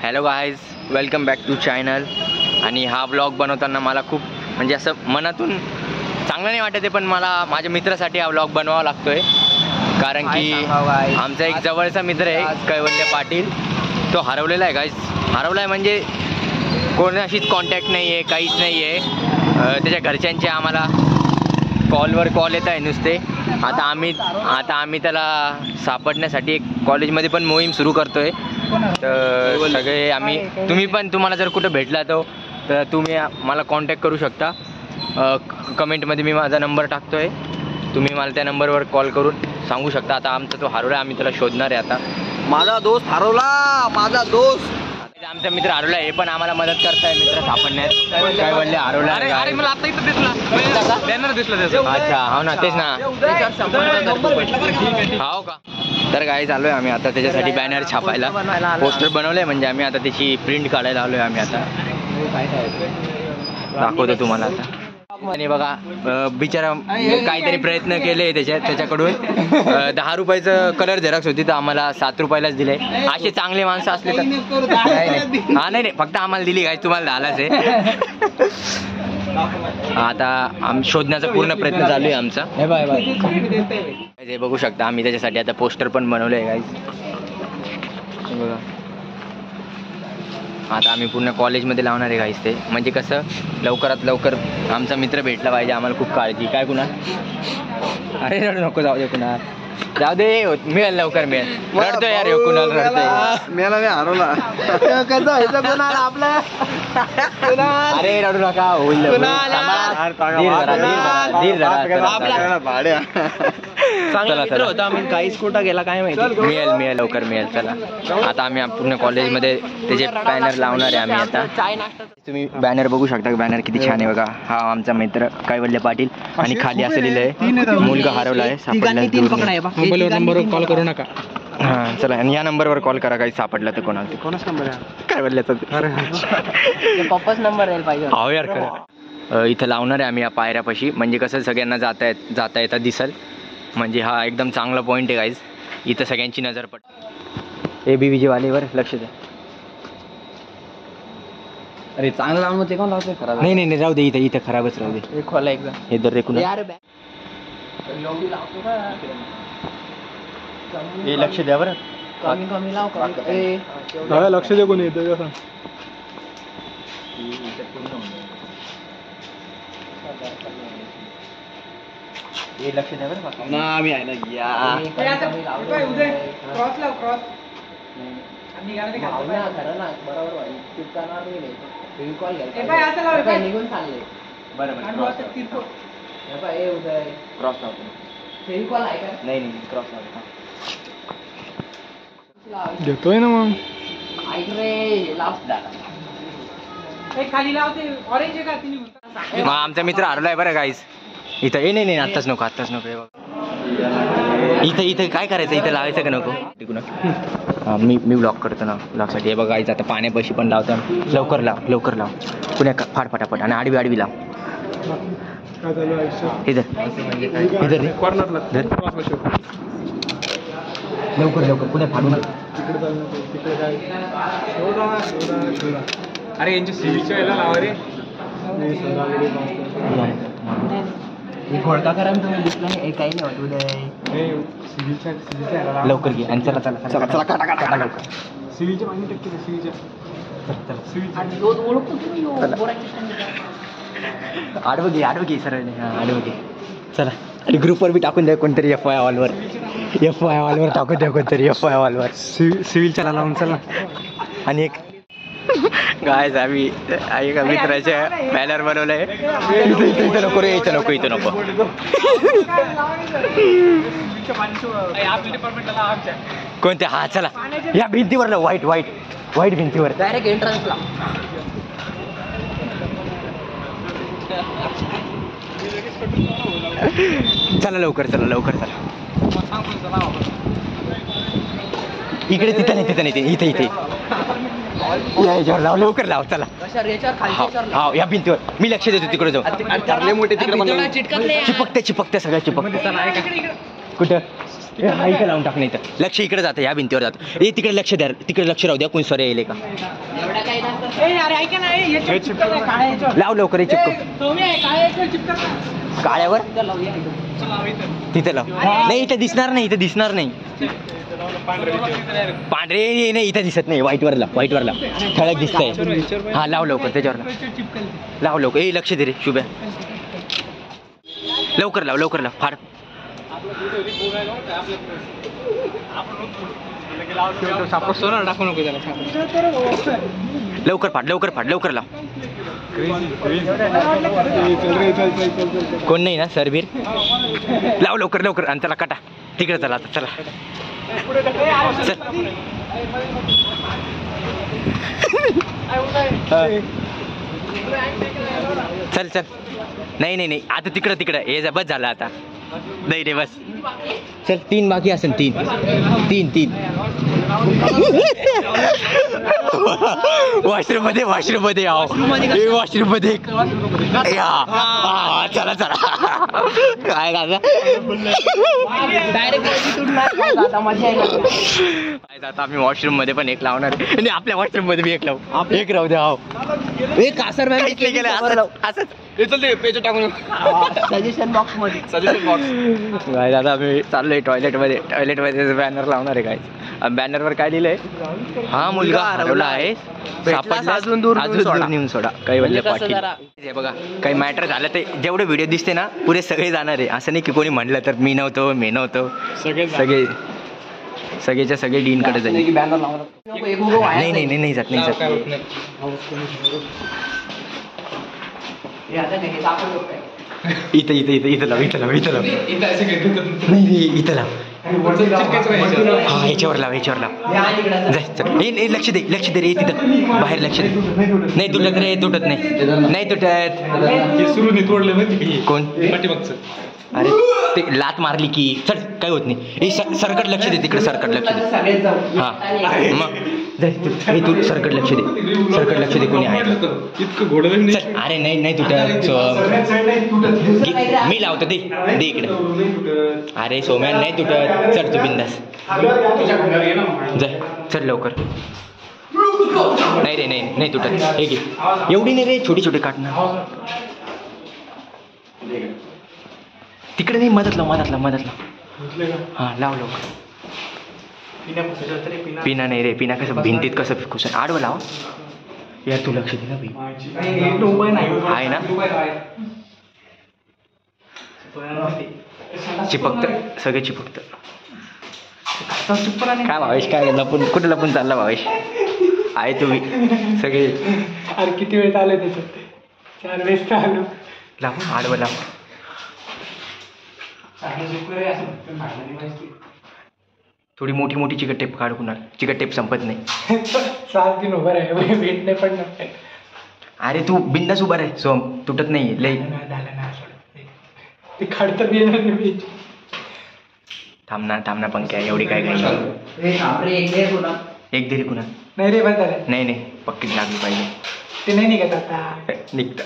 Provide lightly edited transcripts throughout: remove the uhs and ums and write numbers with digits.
Hello guys, welcome back to channel. आणि हा blog बनवताना मला खूप म्हणजे असं मनातून चांगलं नाही वाटत आहे, पण मला माझ्या मित्रासाठी हा ब्लॉग बनवावा लागतोय. कारण की आमचा एक जवळचा मित्र आहे कैवल्य पाटील, तो हरवलेला आहे गाईज. हरवला आहे म्हणजे कोणाशीच कॉन्टॅक्ट नाही आहे, काहीच नाही आहे. त्याच्या घरच्यांचे आम्हाला कॉलवर कॉल येत आहे नुसते. आता आम्ही त्याला सापडण्यासाठी एक कॉलेजमध्ये पण मोहीम सुरू करतोय. तर सगळे तुम्हाला जर कुठं भेटला तर तुम्ही मला कॉन्टॅक्ट करू शकता. कमेंटमध्ये मी माझा नंबर टाकतोय, तुम्ही मला त्या नंबरवर कॉल करून सांगू शकता. आता आमचा तो हरवला, आम्ही त्याला शोधणार आहे. आता माझा दोस्त हरवला, माझा दोस्त. आमचा मित्र हरवला, हे पण आम्हाला मदत करताय मित्र सापडण्यात. कैवल्य हरवला. मला आता इथं दिसला बॅनर दिसला त्याचा. अच्छा, हो ना, तेच ना. हो का. तर काय चालू आहे, आम्ही आता त्याच्यासाठी बॅनर छापायला पोस्टर बनवलंय. म्हणजे आम्ही आता त्याची प्रिंट काढायला आलोय. आम्ही आता दाखवतो तुम्हाला. आता आणि बघा, बिचारा काहीतरी प्रयत्न केले त्याच्याकडून. 10 रुपयाचं कलर झेरॉक्स होती, तर आम्हाला 7 रुपयालाच दिले. असे चांगले माणसं असले तर नाही, फक्त आम्हाला दिली काय, तुम्हाला 10लाच आहे. आता शोधण्याचा पूर्ण प्रयत्न चालू आहे आमचा. हे बघू शकता, आम्ही त्याच्यासाठी आता पोस्टर पण बनवले आहे गाईज. बघा, आता आम्ही पूर्ण कॉलेजमध्ये लावणार आहे गाईज. ते म्हणजे कसं लवकरात लवकर आमचा मित्र भेटला पाहिजे. आम्हाला खूप काळजी. काय कुणा, अरे रडू नको, जाऊ दे कुणा, जाऊ दे, मिळेल लवकर, मिळेल. रडतोय यार, कुणाल रडतोय. मेला मी हरवला. आपला अरे रडू नका, होईल. काहीच कुठं गेला काय माहिती. मिळेल लवकर, मिळेल. चला, आता आम्ही पूर्ण कॉलेजमध्ये त्याचे बॅनर लावणार आहे आम्ही. आता तुम्ही बॅनर बघू शकता, बॅनर किती छान आहे बघा. हा आमचा मित्र कैवल्य पाटील, आणि खाली असं लिहिलंय मुलगा हरवला आहे, सापडला. नंबरवर कॉल करू नका. हां, चला, आणि या नंबरवर कॉल करा काही सापडला तर. कोणाच नंबर आहे? कैवल्याचा. पप्पाच नंबर आहे पाहिजे. हो यार, खरं. इथं लावणार आहे आम्ही या पायऱ्यापाशी. म्हणजे कसं सगळ्यांना जाता येता दिसल. म्हणजे हा एकदम चांगला पॉईंट आहे गाईज. इथं सगळ्यांची नजर पड. ABVG वालेवर लक्ष द्या. अरे चांगलं लावून होते का लावते खराब? नाही, राहू दे. इथं खराबच राहू दे. खोला एकदा हे दर रेकून हे लक्ष द्या बरं. कमी लाव. लक्ष दे, कोणी येतं का? हे लक्ष द्या बरं. आम्ही आहे ना. निघून चालले. क्रॉस लावतो. नाही, क्रॉस लावतो. घेतोय ना मग. मग आमचा मित्र हरवलाय बरं गाईज. इथं नाही, आत्ताच नको. हे बघा, इथं काय करायचं, इथं लावायचं का नको? मी ब्लॉक करतो ना ब्लॉकसाठी. हे बघा गाईज, आता पाण्यापाशी पण लावतो. लवकर लाव पुण्या, फाड फटाफट. आणि आडवी लाव. इधर लवकर पुण्या फाडू नका. अरे यांच्या सिव्हिलच्या याला लावा रे. घोडका करा, तुम्ही दिसला नाही काही नाही वाटू. लवकर घे आणि चला काटा लवकर. सिव्हिलच्या पाणी टक्के सिव्हिलच्या. आडवं घे सरळ. आडवं घे. चला, आणि ग्रुपवर बी टाकून द्या कोणतरी. FY हॉलवर टाकून द्या कोणतरी. FY हॉलवर सिव्हिलच्या लावून चला. आणि एक गायज, आम्ही एका मित्राच्या बॅनर बनवलंय. इथं नको. कोणत्या? हा, चला, या भिंतीवर ना, व्हाईट भिंतीवर डायरेक्ट एंट्रन्सला. चला लवकर. इकडे तिथं नाही, इथे याच्यावर लाव, लवकर लाव. चला, हा, या भिंतीवर. मी लक्ष देतो, तिकडे जाऊ. मोठे तिकडे चिपकते सगळं चिपकते. कुठं इकडे लावून टाक नाही तर लक्ष इकडे जातं या भिंतीवर जातं ए तिकडे लक्ष द्या तिकडे लक्ष राहू द्या कोणी सर येईल का लाव लवकर हे चिपक काळ्यावर तिथं लाव नाही इथं दिसणार नाही इथं दिसणार नाही पांढरे नाही इथं दिसत नाही व्हाईटवर लाव ठळक दिसतंय हा लाव लवकर त्याच्यावर लाव लवकर ए लक्ष दे रे शुभ्या लवकर लाव फाड टाकू नको त्याला लवकर फाड लाव कोण नाही ना सरबीर लाव लवकर आणि त्याला काटा तिकडे चला आता चला चल नाही आता तिकडं हे बस झालं आता नाही रे बस चल 3 बाकी असेल 3 वॉशरूम मध्ये वॉशरूम मध्ये चला काय आता आम्ही वॉशरूम मध्ये पण एक लावणार आणि आपल्या वॉशरूम मध्ये बी एक लावू एक राहू द्या एक कासर असंच टाकून सजेशन बॉक्स मध्ये काय दादा आम्ही चाललोय टॉयलेट मध्ये बॅनर लावणार आहे काय बॅनरवर काय लिहिलंय हा मुलगा हरवला आहे अजून दूर नेऊन सोडा काही वल्ले पाटील हे बघा काही मॅटर झालं ते जेवढे व्हिडिओ दिसते ना पुरे सगळे जाणार आहे असं नाही की कोणी म्हणलं तर मी नव्हतो सगळेच्या सगळे डीन कडे जाईल नाही जात इथं लाव नाही इथं लाव हा याच्यावर लाव जाय लक्ष दे रे तिथं बाहेर लक्ष दे नाही तुटत रे तुटत नाही कोण अरे ते लात मारली की चल काय होत नाही सरकट लक्ष दे तिकडे सरकट लक्ष दे हा मग तू सरकट लक्ष दे कोणी आहे इतकं घोडं चल अरे नाही तुटत मी लावतो दे इकडे अरे सोम्या नाही तुटत चल तू बिंदास जाय चल लवकर नाही तुटत हे घे एवढी नाही रे छोटी काटणार तिकडे नाही मदत लाव हा लाव लवकर पिना नाही रे पिना कसं भिंतीत कसं फिकूस आडवं लाव यार तू लक्ष दे ना आहे ना सगळे चिपकत काय भावेश काय कुठे लपून चालला भावेश आहे तुम्ही सगळे अरे किती वेळ आले त्याच्यात 4 वेळेस आलो लाव आडवं लाव थोडी मोठी चिकट टेप काढ कुणाल चिकट टेप संपत नाही उभं आहे भेट नाही पडणार अरे तू बिंदास उभा रे सोम तुटत नाही लई ते काढता येणार नाही थांबना पंख्या एवढी काय एक दिरी कुणा नाही रे बंद नाही पक्कीच लागली पाहिजे ते नाही निघत आता निघत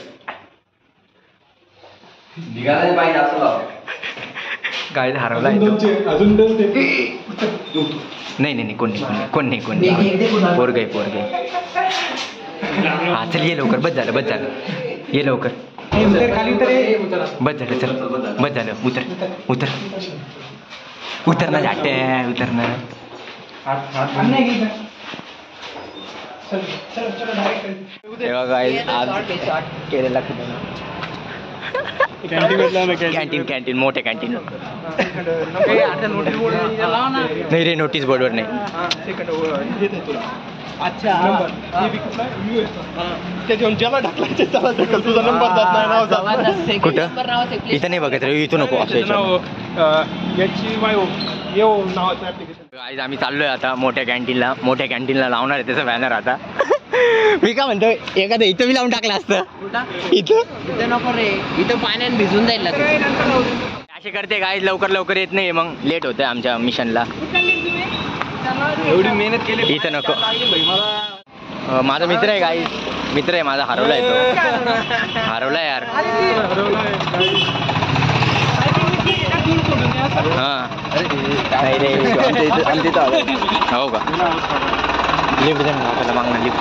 निघायला पाहिजे असं काय हरवला अजून नाही कोण नाही पोरग हा चल ये लवकर बस झालं ये लवकर बस झालं उतर ना जाटे उतर ना आज केलेला कॅन्टीन मोठे कॅन्टीन नाही रे नोटीस बोर्डवर नाही कुठं इथं नाही बघत रे इथं नको असं आम्ही चाललोय आता मोठ्या कॅन्टीनला लावणार आहे त्याचं बॅनर आता मी काय म्हणतो एखादं इथं मी लावून टाकलं असतं इथं नको रे इथं पाण्यात भिजून जाईल असे करते काय लवकर येत नाही मग लेट होतंय आमच्या मिशनला एवढी मेहनत केली इथं नको माझा मित्र आहे माझा हरवलाय तो यार हां हो का लिफ्ट दे ना त्याला मागणं लिफ्ट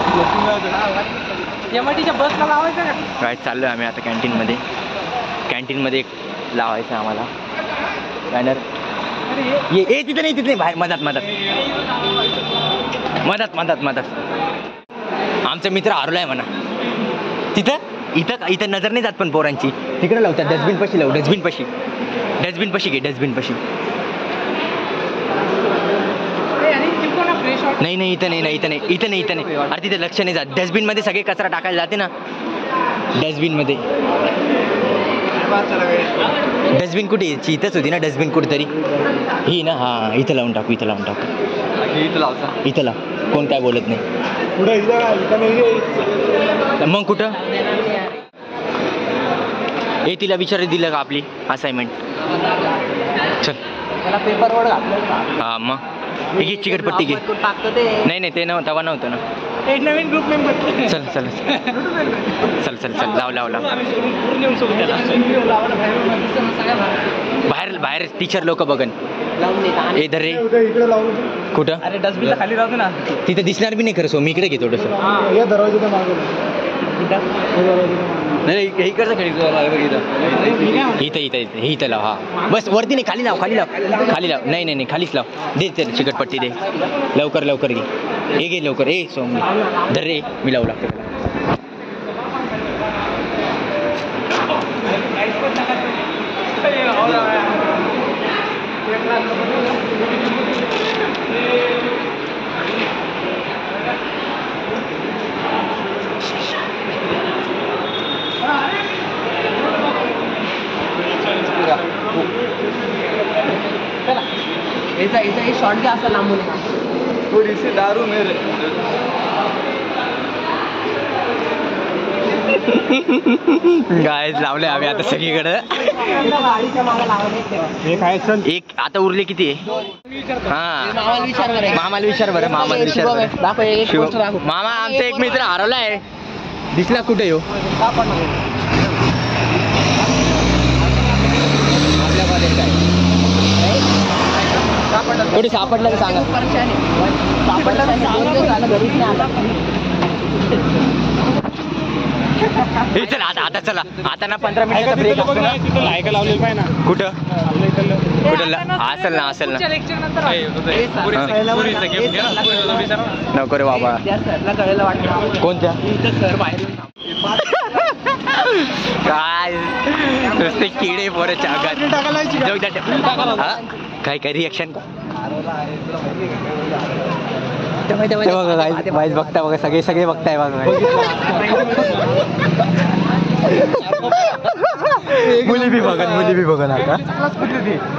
एमआयटीच्या बसला लावायचं का? काय चाललो आहे आम्ही आता कॅन्टीनमध्ये एक लावायचं आहे आम्हाला बॅनर ये तिथे नाही बाहेर मधात आमचा मित्र हरवला आहे म्हणा इथं नजर नाही जात पण पोरांची तिकडे लावतात डस्टबिन पशी घे डस्टबिन पशी नाही इथं नाही अरे तिथे लक्ष नाही जात डस्टबिन मध्ये सगळे कचरा टाकायला जाते ना डस्टबिन मध्ये डस्टबिन कुठे इथंच होती ना डस्टबिन कुठेतरी ही ना हा इथं लावून टाकू इथं लाव कोण काय बोलत नाही मग कुठं तिला विचार दिलं का आपली असाइनमेंट चल त्याला पेपर वर घातलं हा मग घे चिकटपट्टी घे नाही ते तेव्हा नव्हतं ना एक नवीन ग्रुप मेंबर चल लाव बाहेर टीचर लोक बघन धर रे इकडे लावू कुठं अरे डस्टबिन खाली राहतो ना तिथं दिसणार बी नाही खरं सो मी इकडे घेतो थोडंसं या दरवाजाच्या मागे नाही इकडचं इथं लाव हा बस वरती नाही खाली लाव नाही खालीच लाव दे ते चिकटपट्टी दे लवकर घे लवकर सोम धर रे मी लावू लागतो याचा शॉर्ट घ्या असं लांबून थोडीशी दारू मेरे गाय लावले आम्ही आता सगळीकडे एक आता उरले किती आहे मामाला विचार बरं मामा आमचा एक मित्र हरवलाय दिसला कुठे येऊ कुठे सापडलं तर सांगा चला आता चला आता ना 15 मिनिटाचा ब्रेक असतो ना लावलेलं पाहिजे ना कुठं असेल ना नको रे बाबा कोणत्या काय नुसते किडे पोराच्या आगात काय रिएक्शन बघता बघा सगळे बघताय बघा मुली बी बघन आता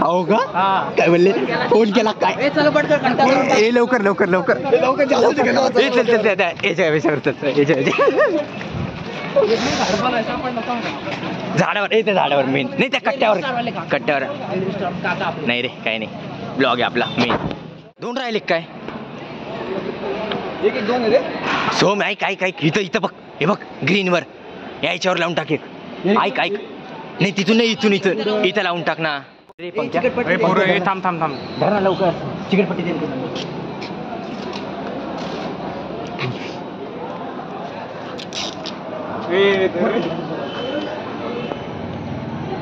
हो का काय बोलले फोन केला काय लवकर झाडावर मेन नाही त्या कट्ट्यावर नाही रे काही नाही ब्लॉग आहे आपला मेन 2 राहिले काय सोम ऐक इथं बघ हे बघ ग्रीन वर याच्यावर लावून टाक ऐक नाही तिथून नाही इथं लावून टाक ना थांब धर ना लवकर चिकटपट्टी दे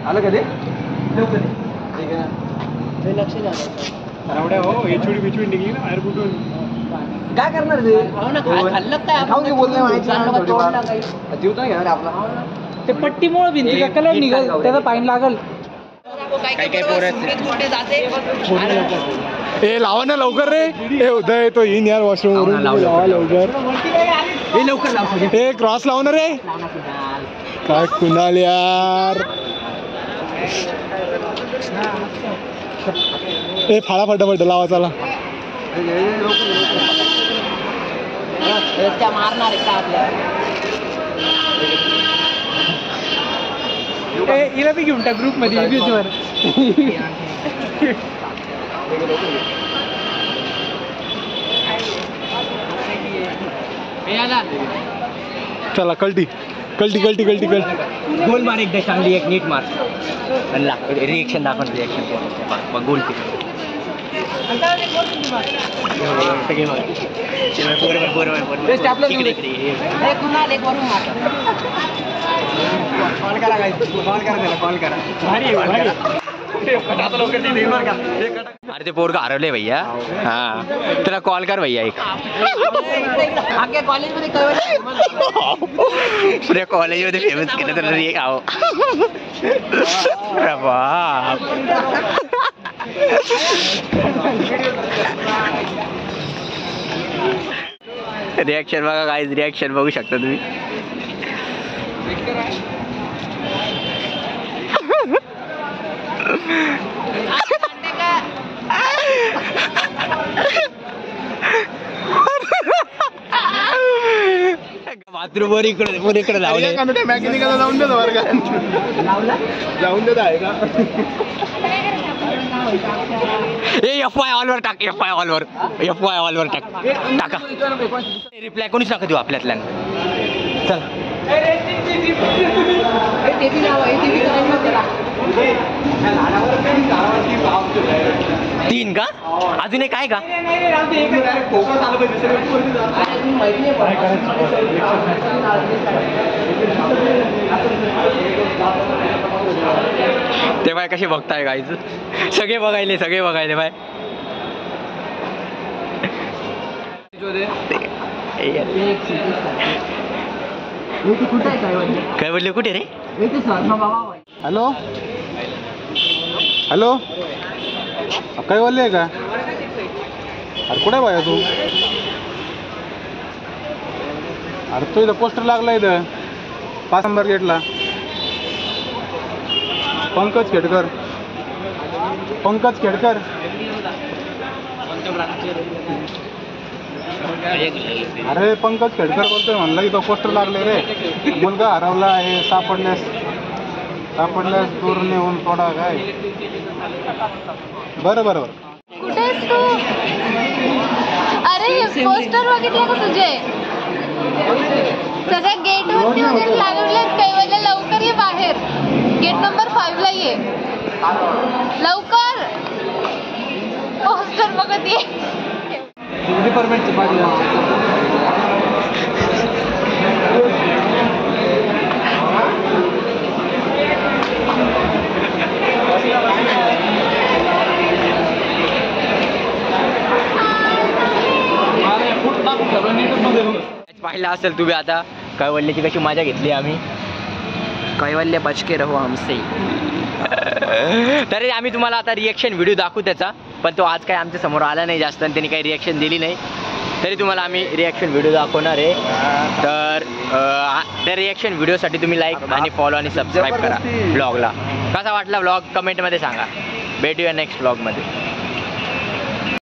आलं का ते लवकर लक्ष द्या हो एचडी बिचडी निघली ना बाहेर कुठून काय करणार ते खाल्लं काय जीव नाही घेणार आपला ते पट्टीमुळे भिंतीचा कलर निघाल त्याचा पाईन लागल ए लावा ना लवकर रे ए उदय तो येईन यार वॉशरूम लावा लवकर ए क्रॉस लाव ना रे काय कुणाल यार ए फाडा फटाफट लावा चला मारणार हिला बी घेऊन टाक ग्रुप मध्ये चला कल्टी कल्टी कल्टी कल्टी कल्टी गोल मार एकदा चांगली एक नीट मार रिएक्शन दाखव रिएक्शन गोल अरे ते पोरग हरवले भैया हा त्याला कॉल कर भैया एक पुऱ्या कॉलेजमध्ये फेमस केलं तर एक आहो बाप रिॲक्शन बघा गाईज रिॲक्शन बघू शकता तुम्ही बाथरूम वर इकडे लावले जाऊन देतो वर्गात जाऊन देत आहे का एफवाय ऑलवर टाक एफवाय ऑलवर टाका रिप्लाय कोणीच नका देऊ आपल्यातल्या चल 3 का अजून एक आहे का ते बाय कसे बघताय गाईज सगळे बघायले बाय काय बोलले कुठे रे हॅलो हॅलो काय बोलले का अरे कुठे बाया तू अरे तो इथं पोस्टर लागला इथं 5 नंबर गेटला पंकज खेडकर अरे पंकज खेडकर बोलतोय म्हणलं की तो पोस्टर लागले रे मुलगा हरवला आहे सापडल्यास दूर नेऊन थोडा काय बरं कुठेस तू अरे पोस्टर बघितलं का तुझे सगळ्या गेट वरती वगैरे लागलेत कैवल्य लवकर ये बाहेर गेट नंबर 5 ला ये लवकर पोस्टर बघत ये पाहिला असेल तुम्ही आता कैवल्याची कशी मजा घेतली आम्ही कैवल्य बचके रहो हमसे तरी आम्ही तुम्हाला आता रिएक्शन व्हिडिओ दाखवू त्याचा पण तो आज काय आमच्या समोर आला नाही जास्त आणि त्यांनी काही रिएक्शन दिली नाही तरी तुम्हाला आम्ही रिएक्शन व्हिडिओ दाखवणार आहे तर त्या रिएक्शन व्हिडिओसाठी तुम्ही लाईक आणि फॉलो आणि सबस्क्राईब करा ब्लॉगला कसा वाटला ब्लॉग कमेंटमध्ये सांगा भेटूया नेक्स्ट ब्लॉगमध्ये